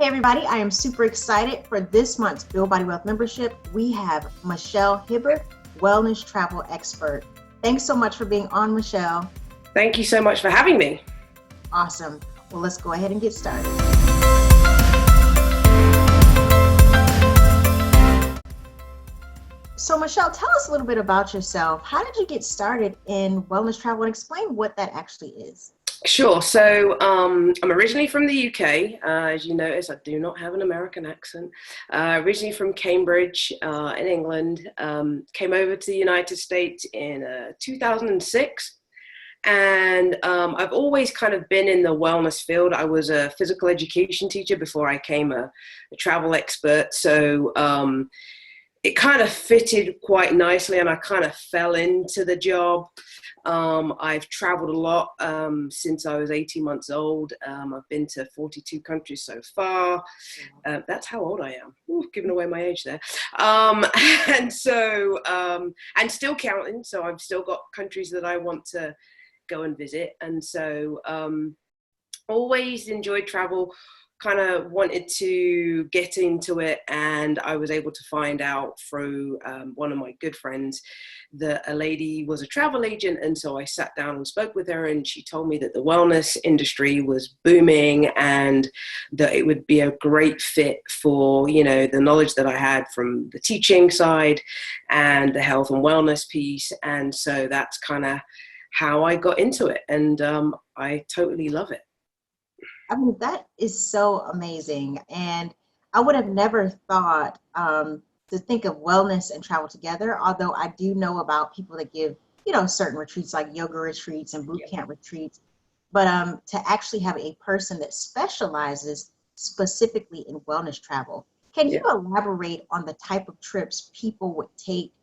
everybody, I am super excited for this month's Build Body Wealth membership. We have Michelle Hibbert, wellness travel expert. Thanks so much for being on, Michelle. Thank you so much for having me. Awesome. Well, let's go ahead and get started. So Michelle, tell us a little bit about yourself. How did you get started in wellness travel, and explain what that actually is? Sure. So I'm originally from the UK. As you notice, I do not have an American accent. Originally from Cambridge in England. Came over to the United States in 2006. And I've always kind of been in the wellness field. I was a physical education teacher before I became a travel expert. So it kind of fitted quite nicely, and I kind of fell into the job. I've traveled a lot since I was 18 months old. I've been to 42 countries so far. That's how old I am. Ooh, giving away my age there. And still counting. So I've still got countries that I want to go and visit. And so always enjoyed travel. Kind of wanted to get into it, and I was able to find out through one of my good friends that a lady was a travel agent. And so I sat down and spoke with her, and she told me that the wellness industry was booming and that it would be a great fit for, you know, the knowledge that I had from the teaching side and the health and wellness piece. And so that's kind of how I got into it, and I totally love it. I mean, that is so amazing. And I would have never thought to think of wellness and travel together, although I do know about people that give, you know, certain retreats like yoga retreats and boot camp retreats. But to actually have a person that specializes specifically in wellness travel. Can you elaborate on the type of trips people would take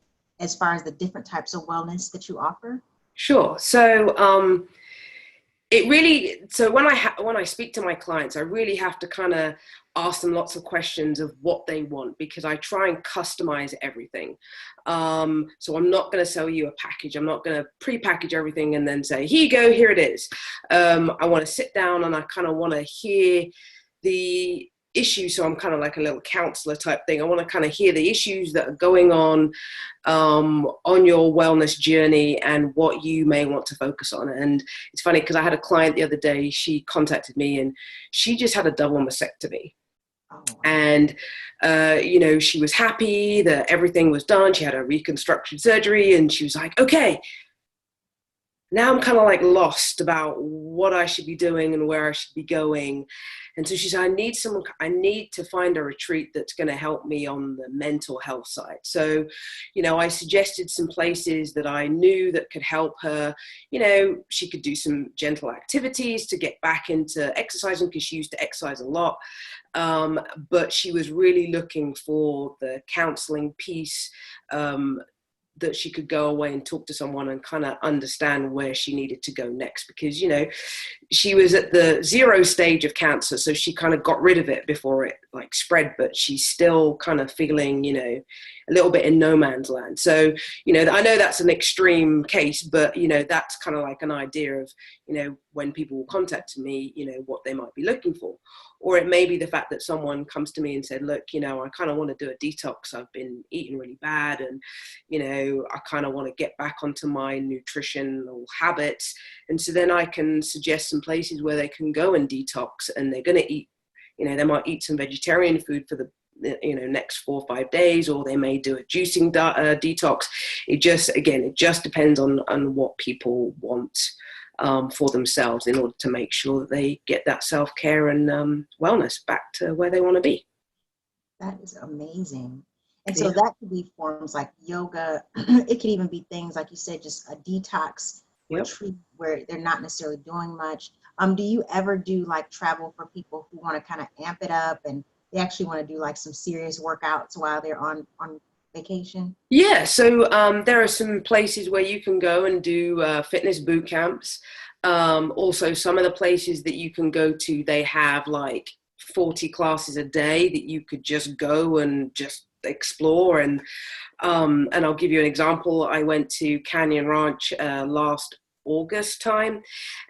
as far as the different types of wellness that you offer? Sure. So when I speak to my clients, I really have to kind of ask them lots of questions of what they want, because I try and customize everything. So I'm not going to sell you a package. I'm not going to pre-package everything and then say, here you go, here it is. I want to sit down and I kind of want to hear the issues. So I'm kind of like a little counselor type thing. I want to kind of hear the issues that are going on your wellness journey and what you may want to focus on. And it's funny because I had a client the other day. She contacted me and she just had a double mastectomy. And, you know, she was happy that everything was done. She had a reconstruction surgery, and she was like, okay, now I'm kind of like lost about what I should be doing and where I should be going. And so she said, I need to find a retreat that's going to help me on the mental health side. So, you know, I suggested some places that I knew that could help her. You know, she could do some gentle activities to get back into exercising, because she used to exercise a lot. But she was really looking for the counseling piece, that she could go away and talk to someone and kind of understand where she needed to go next, because, you know, she was at the 0 stage of cancer. So she kind of got rid of it before it like spread, but she's still kind of feeling, you know, a little bit in no man's land. So, you know, I know that's an extreme case, but, you know, that's kind of like an idea of, you know, when people will contact me, you know, what they might be looking for. Or it may be the fact that someone comes to me and said, look, you know, I kind of want to do a detox. I've been eating really bad, and, you know, I kind of want to get back onto my nutritional habits. And so then I can suggest some places where they can go and detox, and they're going to eat, you know, they might eat some vegetarian food for the, you know, next 4 or 5 days, or they may do a juicing detox. It just depends on what people want for themselves, in order to make sure that they get that self-care and wellness back to where they want to be. That is amazing. And so that could be forms like yoga. It could even be things like you said, just a detox retreat where they're not necessarily doing much. Do you ever do like travel for people who want to kind of amp it up, and they actually want to do like some serious workouts while they're on vacation? Yeah, so there are some places where you can go and do fitness boot camps. Also, some of the places that you can go to, they have like 40 classes a day that you could just go and just explore. And I'll give you an example. I went to Canyon Ranch last August time,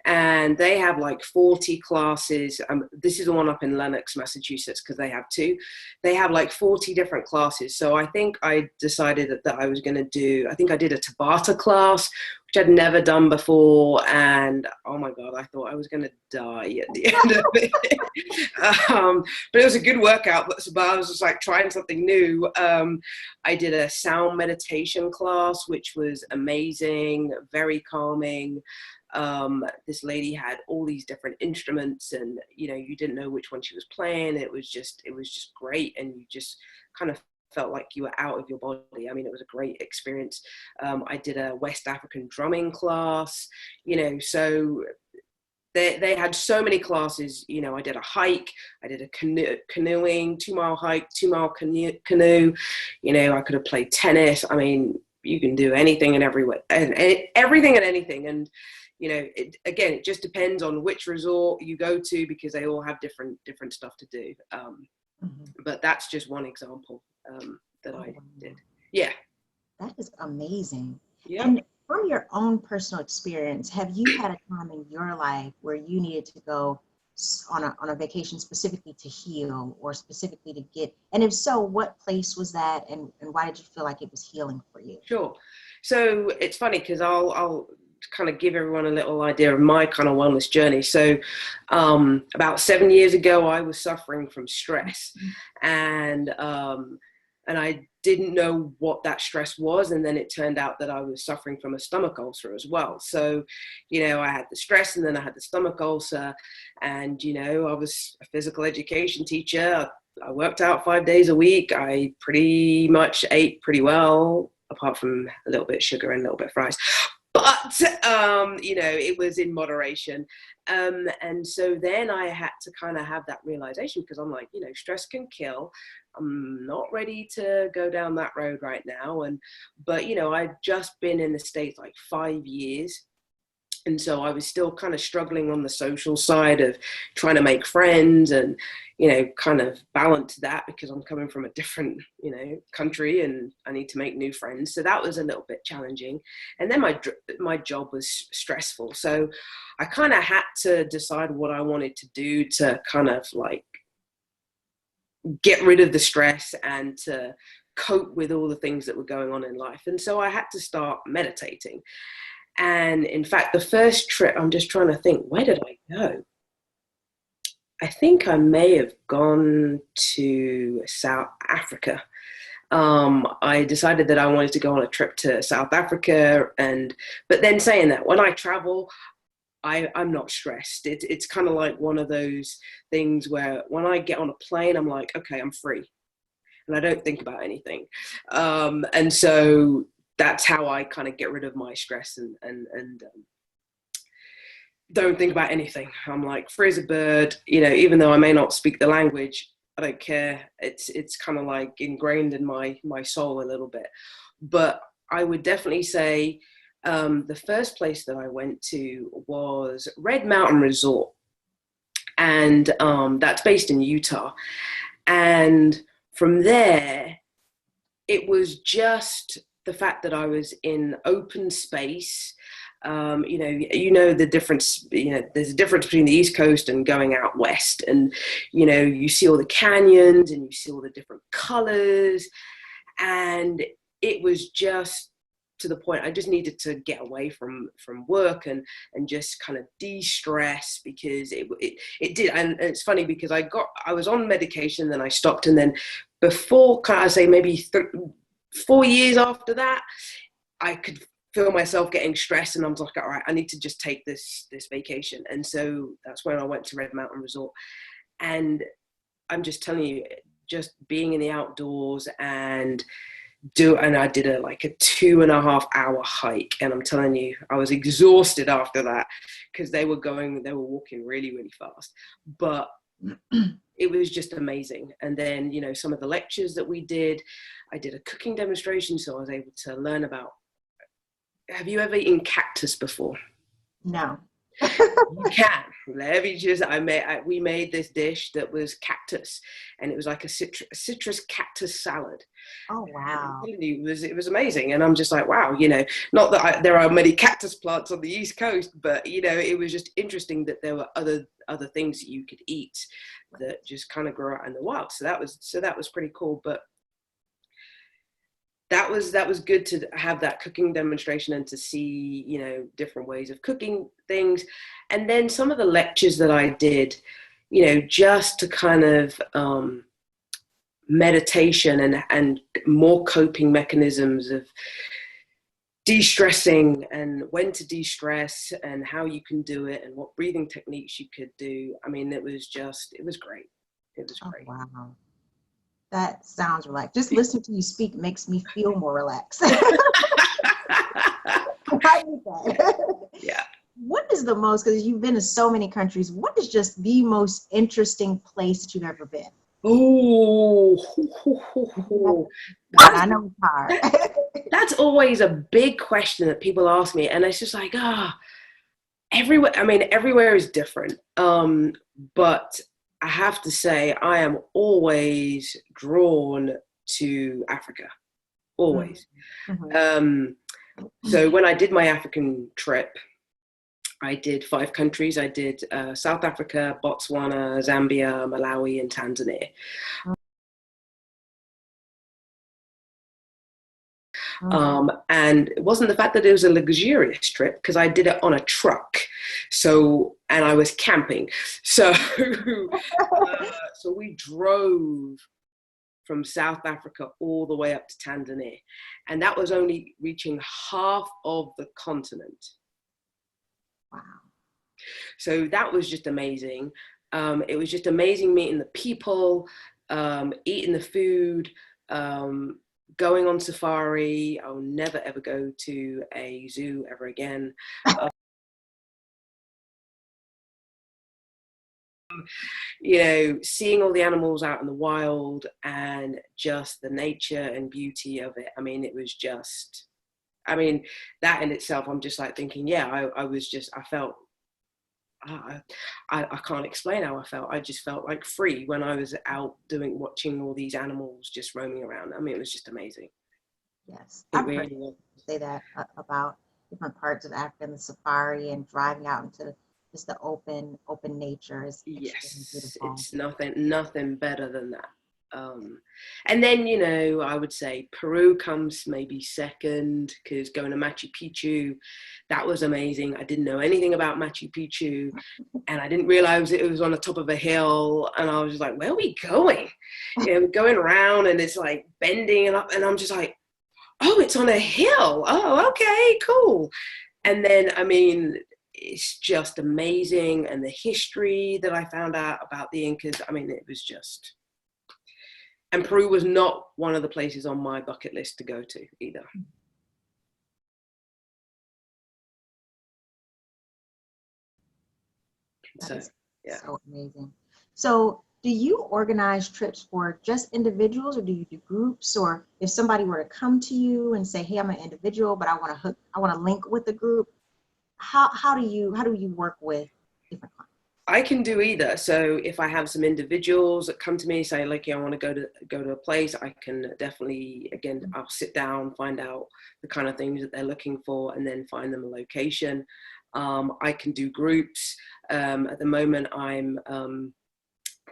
and they have like 40 classes. This is the one up in Lenox, Massachusetts, because they have two. They have like 40 different classes. So I think I decided that I was going to do, I think I did a Tabata class, which I'd never done before. And oh my God, I thought I was going to die at the end of it. But it was a good workout, but I was just like trying something new. I did a sound meditation class, which was amazing, very calming. This lady had all these different instruments, and you didn't know which one she was playing. It was just great, and you just kind of felt like you were out of your body. I mean, it was a great experience. I did a West African drumming class, so they had so many classes. I did a hike, I did a canoeing, 2-mile hike, 2-mile canoe. I could have played tennis. I mean, you can do anything and everything and anything. And it just depends on which resort you go to, because they all have different stuff to do. But that's just one example that I did. Yeah. That is amazing. Yeah. And from your own personal experience, have you had a time in your life where you needed to go on a vacation specifically to heal, or specifically to get, and if so, what place was that, and why did you feel like it was healing for you? Sure. So it's funny, because I'll kind of give everyone a little idea of my kind of wellness journey. So about 7 years ago, I was suffering from stress, and I didn't know what that stress was. And then it turned out that I was suffering from a stomach ulcer as well. So, I had the stress, and then I had the stomach ulcer, and, I was a physical education teacher. I worked out 5 days a week. I pretty much ate pretty well, apart from a little bit of sugar and a little bit of fries. But, it was in moderation. And so then I had to kind of have that realization, because I'm like, stress can kill. I'm not ready to go down that road right now. But I'd just been in the States like 5 years. And so I was still kind of struggling on the social side of trying to make friends and, kind of balance that, because I'm coming from a different, country, and I need to make new friends. So that was a little bit challenging. And then my job was stressful. So I kind of had to decide what I wanted to do to kind of like get rid of the stress and to cope with all the things that were going on in life. And so I had to start meditating. And in fact, the first trip, I'm just trying to think, where did I go? I think I may have gone to South Africa. I decided that I wanted to go on a trip to South Africa. But then saying that, when I travel, I'm not stressed. It's kind of like one of those things where when I get on a plane, I'm like, okay, I'm free. And I don't think about anything. And so that's how I kind of get rid of my stress and don't think about anything. I'm like free as a bird, even though I may not speak the language, I don't care. It's kind of like ingrained in my soul a little bit. But I would definitely say the first place that I went to was Red Mountain Resort. And that's based in Utah. And from there, it was just the fact that I was in open space. The difference, there's a difference between the East Coast and going out west. And, you see all the canyons and you see all the different colors. And it was just to the point I just needed to get away from work and just kind of de-stress, because it did. And it's funny because I was on medication, then I stopped. And then before, can I say maybe 4 years after that, I could feel myself getting stressed, and I was like, all right, I need to just take this vacation. And so that's when I went to Red Mountain Resort. And I'm just telling you, just being in the outdoors and I did a 2.5 hour hike, and I'm telling you, I was exhausted after that, because they were walking really, really fast, but it was just amazing. And then, some of the lectures that we did, I did a cooking demonstration, so I was able to learn about, have you ever eaten cactus before? No. You can. Let me just, we made this dish that was cactus, and it was like a citrus cactus salad. Oh, And I'm wow. telling you, it was amazing. And I'm just like, wow, not that there are many cactus plants on the East Coast, but it was just interesting that there were other things that you could eat that just kind of grow out in the wild. So that was pretty cool. But that was good to have that cooking demonstration and to see, different ways of cooking things. And then some of the lectures that I did, just to kind of meditation and more coping mechanisms of de-stressing and when to de-stress and how you can do it and what breathing techniques you could do. I mean, it was great. It was Oh, great. wow. That sounds relaxed. Just listening to you speak makes me feel more relaxed. Yeah. What is the most, because you've been to so many countries, what is just the most interesting place that you've ever been? Oh, I know it's hard. That's always a big question that people ask me. And it's just like, everywhere. I mean, everywhere is different. But I have to say, I am always drawn to Africa. Always. Mm-hmm. So when I did my African trip, I did 5 countries. I did South Africa, Botswana, Zambia, Malawi, and Tanzania. And it wasn't the fact that it was a luxurious trip, because I did it on a truck. And I was camping. So we drove from South Africa all the way up to Tanzania. And that was only reaching half of the continent. Wow. So that was just amazing. It was just amazing meeting the people, eating the food, going on safari. I'll never ever go to a zoo ever again. Seeing all the animals out in the wild and just the nature and beauty of it. I mean, it was just, that in itself, I'm just like thinking, I felt, I can't explain how I felt. I just felt like free when I was out watching all these animals just roaming around. I mean, it was just amazing. Yes, It I've heard really was. say that about different parts of Africa and the safari and driving out into just the open nature is extremely Yes, beautiful. it's nothing better than that. And then, I would say Peru comes maybe second, because going to Machu Picchu, that was amazing. I didn't know anything about Machu Picchu, and I didn't realize it was on the top of a hill. And I was just like, where are we going? We're going around and it's like bending and up. And I'm just like, oh, it's on a hill. Oh, okay, cool. And then, it's just amazing. And the history that I found out about the Incas, it was just, and Peru was not one of the places on my bucket list to go to either. That is so amazing. So do you organize trips for just individuals, or do you do groups? Or if somebody were to come to you and say, hey, I'm an individual, but I want to link with the group, how do you work with different clients? I can do either. So if I have some individuals that come to me, say like, I want to go to a place, I can definitely, again, I'll sit down, find out the kind of things that they're looking for, and then find them a location. I can do groups. At the moment, I'm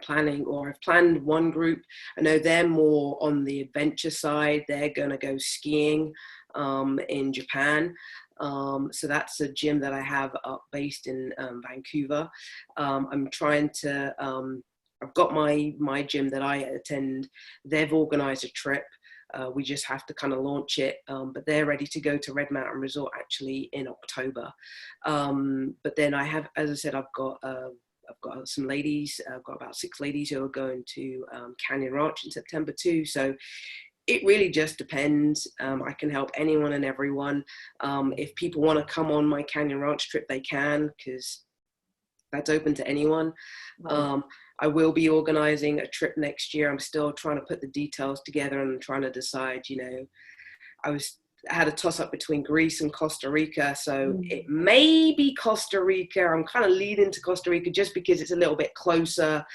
planning, or I've planned one group. I know they're more on the adventure side. They're going to go skiing in Japan. So that's a gym that I have based in Vancouver. I'm trying to, I've got my gym that I attend. They've organized a trip. We just have to kind of launch it, but they're ready to go to Red Mountain Resort actually in October. But then I have, as I said, I've got some ladies. I've got about 6 ladies who are going to Canyon Ranch in September too. So it really just depends. I can help anyone and everyone. If people want to come on my Canyon Ranch trip, they can, because that's open to anyone. Right. I will be organizing a trip next year. I'm still trying to put the details together and trying to decide, had a toss up between Greece and Costa Rica. So it may be Costa Rica. I'm kind of leaning to Costa Rica just because it's a little bit closer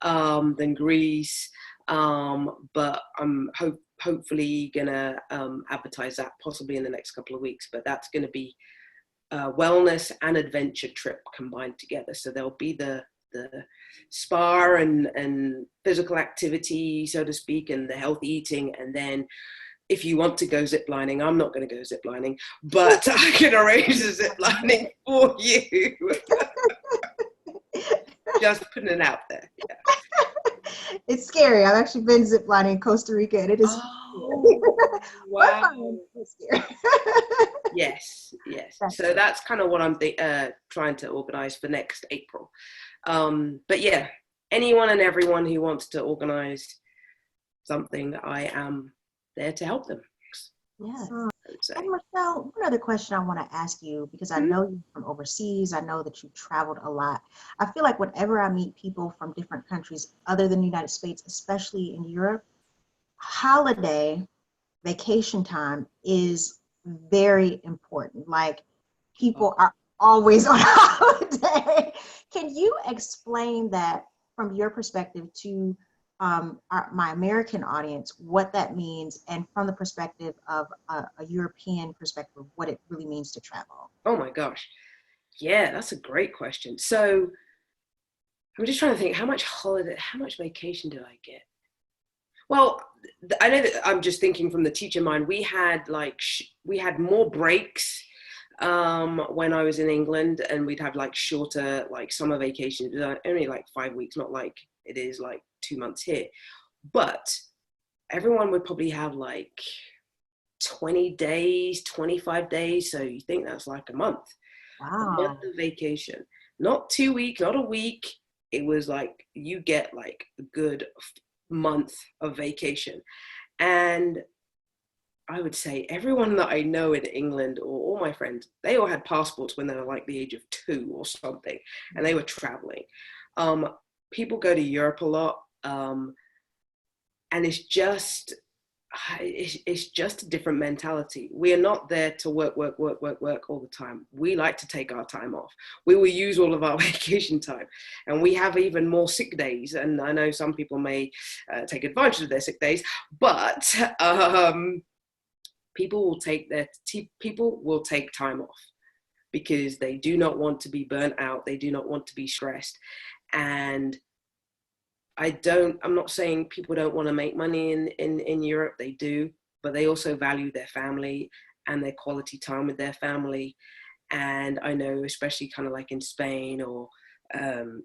than Greece. But I'm hopefully gonna advertise that possibly in the next couple of weeks. But that's going to be a wellness and adventure trip combined together. So there'll be the spa and physical activity, so to speak, and the healthy eating. And then if you want to go ziplining, I'm not going to go ziplining, but I can arrange the ziplining for you. Just putting it out there. Yeah. It's scary. I've actually been ziplining in Costa Rica, and it is. Oh, wow. It's scary. Yes. So that's kind of what I'm trying to organize for next April. But yeah, anyone and everyone who wants to organize something, I am there to help them. Yeah. And Michelle, one other question I want to ask you, because I know you're from overseas, I know that you traveled a lot. I feel like whenever I meet people from different countries other than the United States, especially in Europe, holiday, vacation time is very important. Like, people are always on holiday. Can you explain that from your perspective to my American audience, what that means, and from the perspective of a European perspective, what it really means to travel? Oh my gosh. Yeah, that's a great question. So I'm just trying to think, how much vacation did I get? Well, I know that I'm just thinking from the teacher mind, we had more breaks when I was in England, and we'd have like shorter, like summer vacations, only like 5 weeks, not like it is like 2 months here. But everyone would probably have like 20 days, 25 days. So you think that's like a month. Wow. A month of vacation. Not 2 weeks, not a week. It was like you get like a good month of vacation. And I would say everyone that I know in England, or all my friends, they all had passports when they were like the age of 2 or something, and they were traveling. People go to Europe a lot, and it's just a different mentality. We are not there to work all the time. We like to take our time off. We will use all of our vacation time, and we have even more sick days. And I know some people may take advantage of their sick days, but people will take time off because they do not want to be burnt out. They do not want to be stressed. And I'm not saying people don't want to make money in Europe. They do, but they also value their family and their quality time with their family. And I know, especially kind of like in Spain or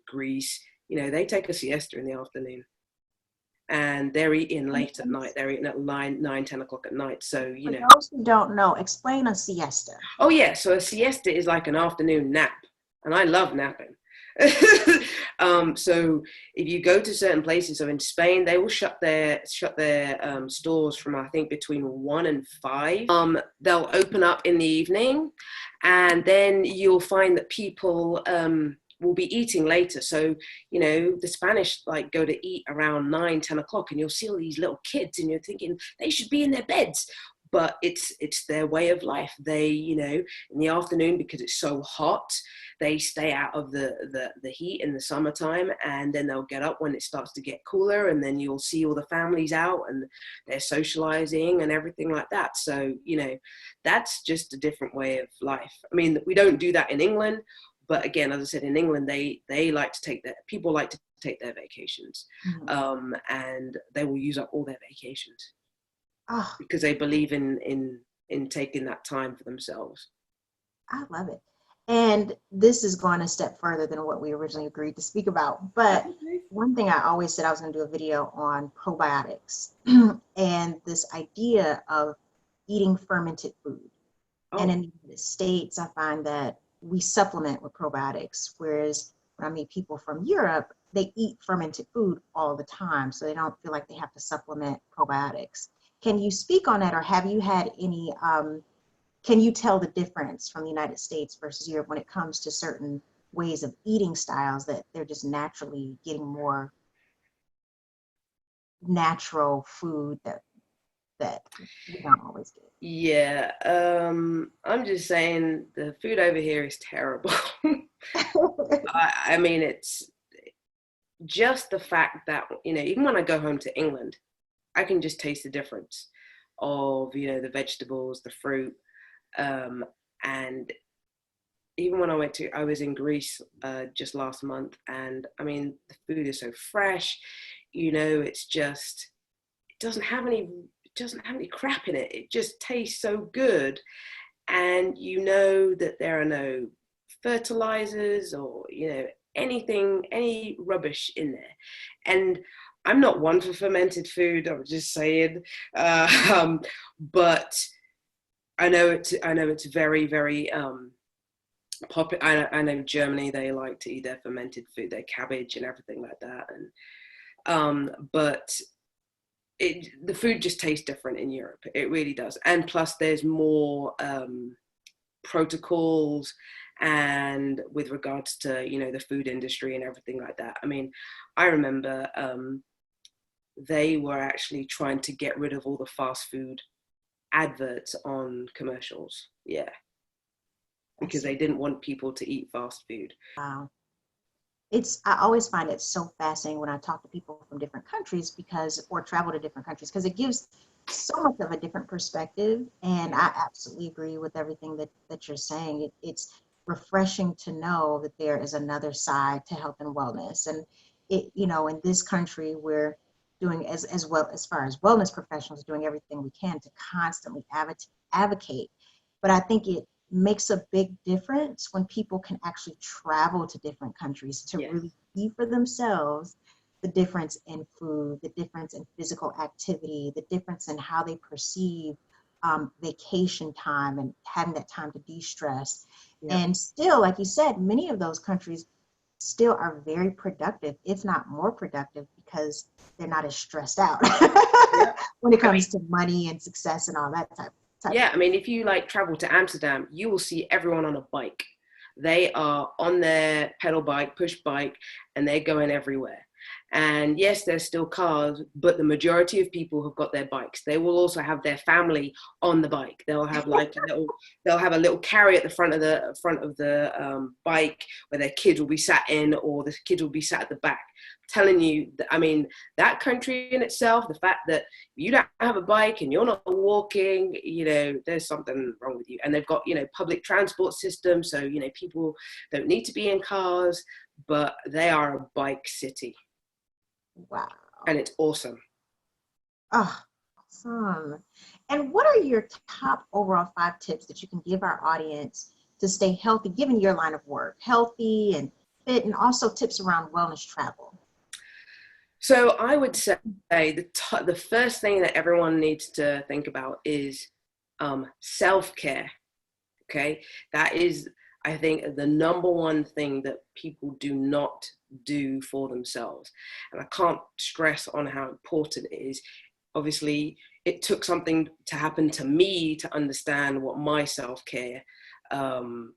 Greece, they take a siesta in the afternoon, and they're eating late at night. They're eating at 9, 10 o'clock at night. So, For those who don't know, explain a siesta. Oh yeah, so a siesta is like an afternoon nap, and I love napping. So if you go to certain places, so in Spain, they will shut their stores from, I think, between 1 and 5. They'll open up in the evening, and then you'll find that people will be eating later. So, the Spanish like go to eat around 9, 10 o'clock, and you'll see all these little kids, and you're thinking they should be in their beds. But it's their way of life. They, in the afternoon, because it's so hot, they stay out of the heat in the summertime, and then they'll get up when it starts to get cooler, and then you'll see all the families out and they're socializing and everything like that. So, that's just a different way of life. I mean, we don't do that in England, but again, as I said, in England, they like to people like to take their vacations, and they will use up all their vacations. Because they believe in taking that time for themselves. I love it. And this is going a step further than what we originally agreed to speak about. But one thing I always said I was going to do a video on probiotics and this idea of eating fermented food. And in the United States, I find that we supplement with probiotics, whereas when I meet people from Europe, they eat fermented food all the time, so they don't feel like they have to supplement probiotics. Can you speak on that, or have you had any, can you tell the difference from the United States versus Europe when it comes to certain ways of eating styles that they're just naturally getting more natural food that we don't always get? Yeah, I'm just saying the food over here is terrible. I mean, it's just the fact that, even when I go home to England, I can just taste the difference of, the vegetables, the fruit. Um, and even when I was in Greece just last month, and I mean, the food is so fresh, it's just, it doesn't have any crap in it. It just tastes so good. And that there are no fertilizers or anything, any rubbish in there. And I'm not one for fermented food, I'm just saying. um, but I know it's very, very popular. I know Germany, they like to eat their fermented food, their cabbage and everything like that. And but the food just tastes different in Europe. It really does. And plus there's more protocols, and with regards to the food industry and everything like that. I mean, I remember they were actually trying to get rid of all the fast food adverts on commercials. Yeah, because they didn't want people to eat fast food. Wow. I always find it so fascinating when I talk to people from different countries or travel to different countries, because it gives so much of a different perspective. And I absolutely agree with everything that you're saying. It's refreshing to know that there is another side to health and wellness. And in this country, we're doing as well, as far as wellness professionals, doing everything we can to constantly advocate. But I think it makes a big difference when people can actually travel to different countries to Yes. really see for themselves the difference in food, the difference in physical activity, the difference in how they perceive vacation time and having that time to de-stress. Yeah. And still, like you said, many of those countries still are very productive, if not more productive, because they're not as stressed out Yeah. when it I mean, comes to money and success and all that type of yeah, I mean, if you like travel to Amsterdam, you will see everyone on a bike. They are on their pedal bike, push bike, and they're going everywhere. And yes, there's still cars, but the majority of people have got their bikes. They will also have their family on the bike. They'll have a little carry at the front of the bike where their kids will be sat in, or the kids will be sat at the back. Telling you that, I mean, that country in itself, the fact that you don't have a bike and you're not walking, there's something wrong with you. And they've got, public transport system. So, people don't need to be in cars, but they are a bike city. Wow. And it's awesome. Oh, awesome. And what are your top overall 5 tips that you can give our audience to stay healthy, given your line of work, healthy and fit, and also tips around wellness travel? So I would say the first thing that everyone needs to think about is self-care. Okay. That is, I think, the number one thing that people do not do for themselves. And I can't stress on how important it is. Obviously, it took something to happen to me to understand what my self-care um,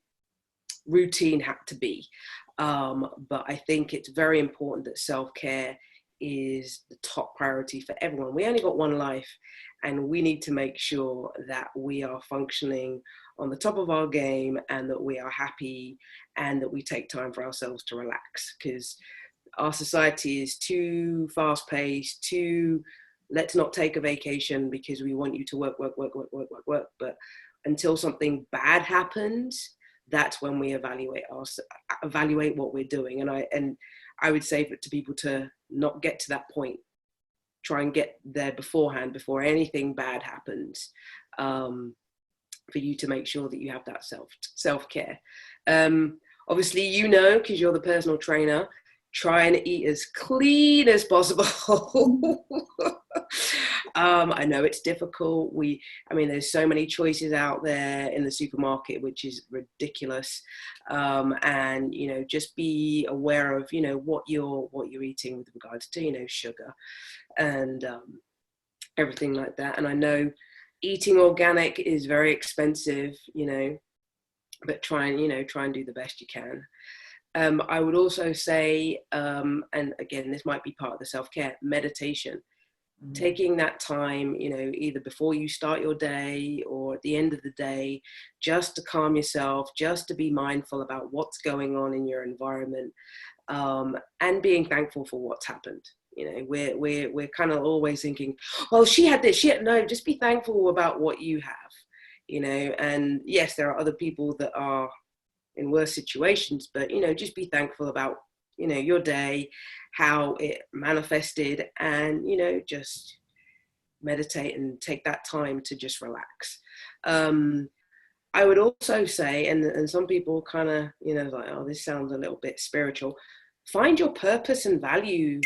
routine had to be. But I think it's very important that self-care is the top priority for everyone. We only got one life, and we need to make sure that we are functioning on the top of our game, and that we are happy, and that we take time for ourselves to relax, because our society is too fast paced, too let's not take a vacation because we want you to work, work, work, work, work, work, work. But until something bad happens, that's when we evaluate what we're doing. And I would say to people to not get to that point. Try and get there beforehand, before anything bad happens, for you to make sure that you have that self-care. Obviously, because you're the personal trainer, try and eat as clean as possible. I know it's difficult. There's so many choices out there in the supermarket, which is ridiculous. And just be aware of what you're eating with regards to sugar and everything like that. And I know eating organic is very expensive, but try and do the best you can. I would also say, and again, this might be part of the self-care, meditation. taking that time, you know, either before you start your day or at the end of the day, just to calm yourself, just to be mindful about what's going on in your environment, and being thankful for what's happened. You know, we're kind of always thinking, well, she had this, no, just be thankful about what you have, you know. And yes, there are other people that are in worse situations, but, you know, just be thankful about, you know, your day, how it manifested, and, you know, just meditate and take that time to just relax. I would also say, and some people kind of, you know, like, oh, this sounds a little bit spiritual. Find your purpose and value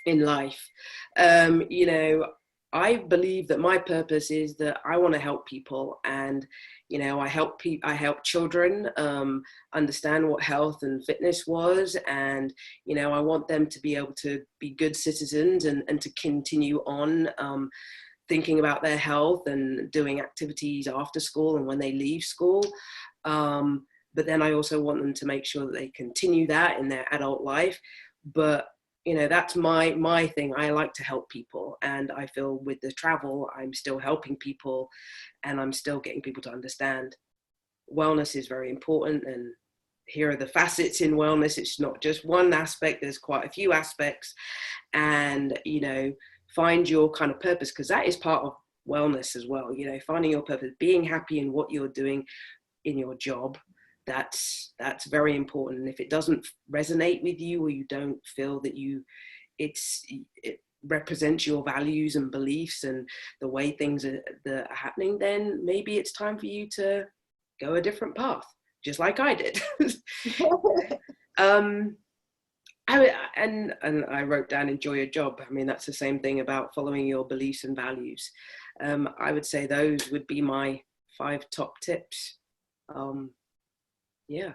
in life. You know, I believe that my purpose is that I want to help people, and, you know, I help children understand what health and fitness was, and, you know, I want them to be able to be good citizens, and to continue on thinking about their health and doing activities after school and when they leave school. But then I also want them to make sure that they continue that in their adult life. But, you know, that's my thing. I like to help people, and I feel with the travel, I'm still helping people, and I'm still getting people to understand wellness is very important. And here are the facets in wellness. It's not just one aspect. There's quite a few aspects, and, you know, find your kind of purpose, because that is part of wellness as well. You know, finding your purpose, being happy in what you're doing in your job. That's very important. And if it doesn't resonate with you, or you don't feel that it represents your values and beliefs and the way things are happening, then maybe it's time for you to go a different path, just like I did. And I wrote down, enjoy your job. I mean, that's the same thing about following your beliefs and values. I would say those would be my 5 top tips. Yeah.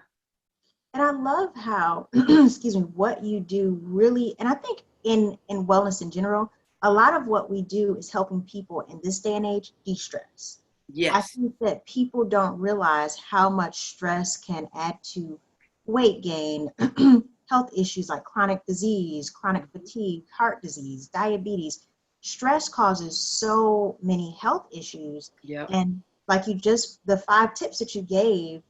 And I love how, excuse me, what you do really, and I think in wellness in general, a lot of what we do is helping people in this day and age de-stress. I Yes. think that people don't realize how much stress can add to weight gain, health issues like chronic disease, chronic fatigue, heart disease, diabetes. Stress causes so many health issues. Yeah. And like the 5 tips that you gave,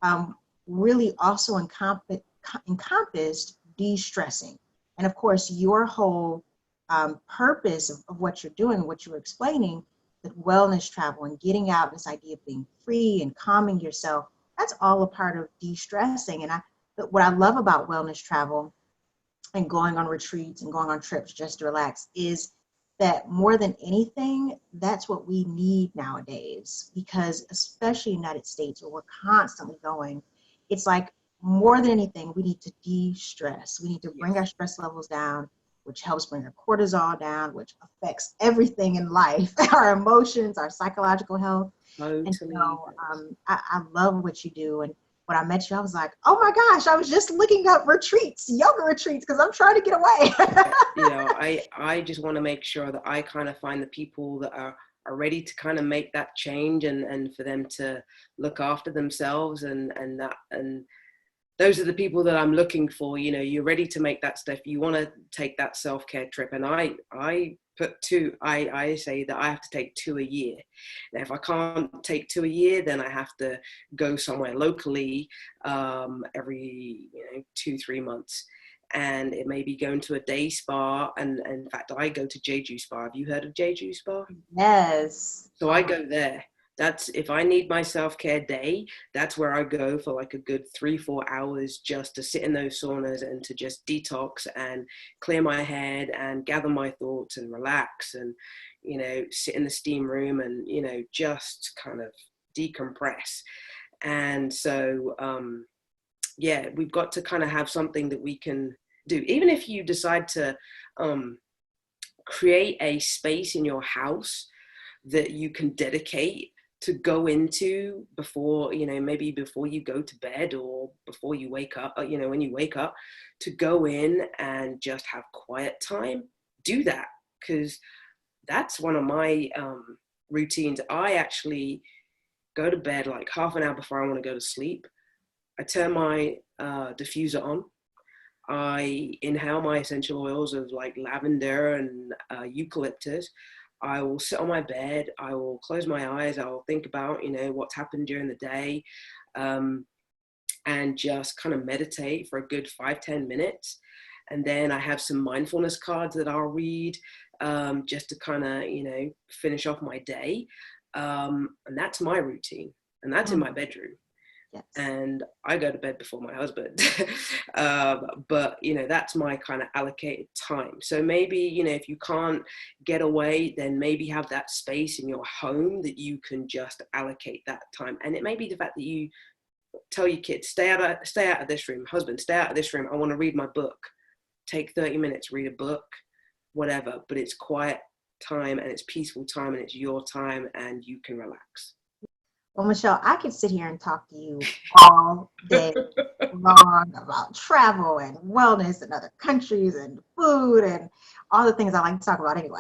um, really also encompassed de-stressing. And of course, your whole purpose of what you're doing, what you were explaining, the wellness travel and getting out, this idea of being free and calming yourself, that's all a part of de-stressing. But what I love about wellness travel and going on retreats and going on trips just to relax is that more than anything, that's what we need nowadays, because especially in the United States where we're constantly going, it's like more than anything, we need to de-stress. We need to bring our stress levels down, which helps bring our cortisol down, which affects everything in life, our emotions, our psychological health. And Totally. so I love what you do. And when I met you, I was like, oh my gosh, I was just looking up retreats, yoga retreats, because I'm trying to get away. You know, I just want to make sure that I kind of find the people that are ready to kind of make that change, and for them to look after themselves, and those are the people that I'm looking for. You know, you're ready to make that step. You want to take that self-care trip. And I put 2, I say that I have to take 2 a year. Now, if I can't take 2 a year, then I have to go somewhere locally every, you know, 2-3 months. And it may be going to a day spa. And in fact, I go to Jeju Spa. Have you heard of Jeju Spa? Yes. So I go there. That's, if I need my self-care day, that's where I go for like a good 3-4 hours, just to sit in those saunas and to just detox and clear my head and gather my thoughts and relax, and, you know, sit in the steam room and, you know, just kind of decompress. And so, yeah, we've got to kind of have something that we can do. Even if you decide to create a space in your house that you can dedicate to go into before, you know, maybe before you go to bed or before you wake up, you know, when you wake up, to go in and just have quiet time, do that. Because that's one of my routines. I actually go to bed like half an hour before I want to go to sleep. I turn my diffuser on. I inhale my essential oils of like lavender and eucalyptus. I will sit on my bed. I will close my eyes. I will think about, what's happened during the day, and just kind of meditate for a good 5-10 minutes. And then I have some mindfulness cards that I'll read, just to kind of, finish off my day. And that's my routine. And that's in my bedroom. Yes. And I go to bed before my husband. But, that's my kind of allocated time. So maybe, if you can't get away, then maybe have that space in your home that you can just allocate that time. And it may be the fact that you tell your kids, stay out of this room. Husband, stay out of this room. I want to read my book. Take 30 minutes, read a book, whatever. But it's quiet time and it's peaceful time and it's your time and you can relax. Well, Michelle, I could sit here and talk to you all day long about travel and wellness and other countries and food and all the things I like to talk about anyway.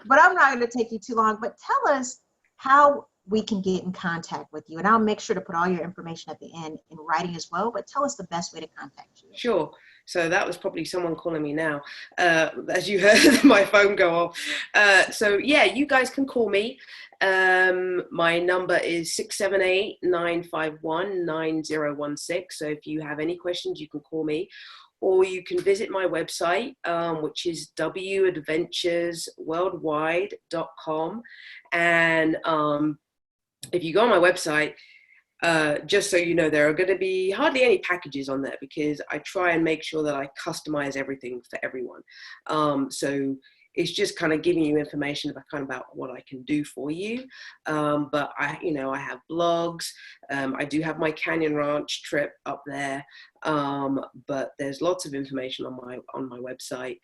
But I'm not going to take you too long. But tell us how we can get in contact with you. And I'll make sure to put all your information at the end in writing as well. But tell us the best way to contact you. Sure. So that was probably someone calling me now, as you heard my phone go off. So yeah, you guys can call me. My number is 678-951-9016. So if you have any questions, you can call me, or you can visit my website, which is wadventuresworldwide.com. And if you go on my website, just so you know, there are going to be hardly any packages on there because I try and make sure that I customize everything for everyone. So it's just kind of giving you information about what I can do for you. But I have blogs. I do have my Canyon Ranch trip up there. But there's lots of information on my website.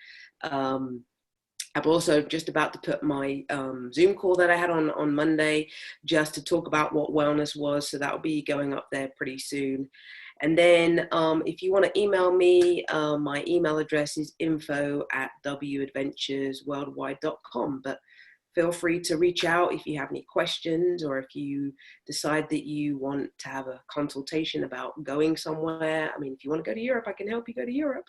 I'm also just about to put my Zoom call that I had on Monday just to talk about what wellness was. So that will be going up there pretty soon. And then if you want to email me, my email address is info@wadventuresworldwide.com. But feel free to reach out if you have any questions, or if you decide that you want to have a consultation about going somewhere. I mean, if you want to go to Europe, I can help you go to Europe.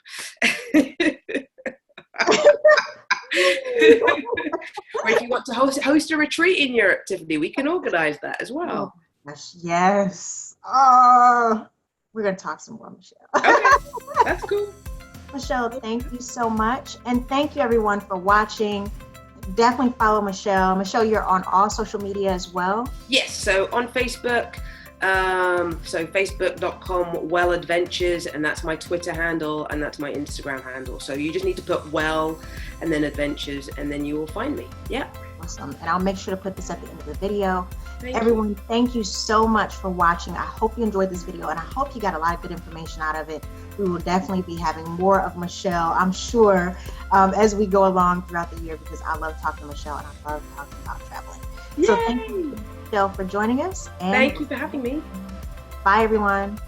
Or if you want to host a retreat in Europe, Tiffany, we can organize that as well. Oh, gosh, yes. Oh, we're going to talk some more, Michelle. Okay, that's cool. Michelle, thank you so much. And thank you, everyone, for watching. Definitely follow Michelle. Michelle, you're on all social media as well? Yes, so on Facebook, so facebook.com Well Adventures, and that's my Twitter handle and that's my Instagram handle. So you just need to put Well and then Adventures and then you will find me. Yeah. Awesome. And I'll make sure to put this at the end of the video. Everyone, thank you so much for watching. I hope you enjoyed this video and I hope you got a lot of good information out of it. We will definitely be having more of Michelle, I'm sure, as we go along throughout the year, because I love talking to Michelle and I love talking about traveling. Yay! So thank you, Michelle, for joining us. And thank you for having me. Bye, everyone.